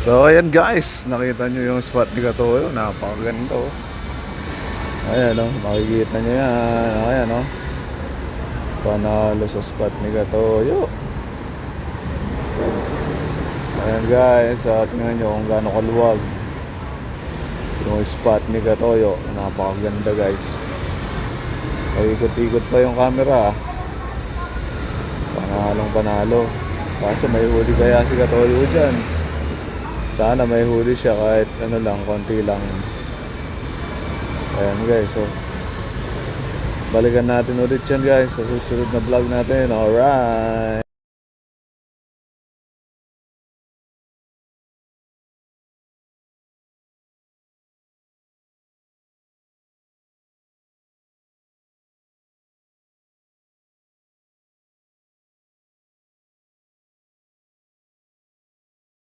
So ayan guys, nakita nyo yung spot ni Katoyo, napakaganda oh. Ayan oh, makikita nyo yan. Ayan oh, panalo sa spot ni Katoyo. Ayan guys, tingnan nyo kung gaano kaluwag yung spot ni Katoyo. Napakaganda guys. Paikot-ikot pa yung camera. Panalong panalo. Kaso may huli kaya si Katoyo dyan. Sana may huli siya kahit ano lang, konti lang. Ayan guys, so balikan natin ulit yan guys sa susunod na vlog natin. Alright.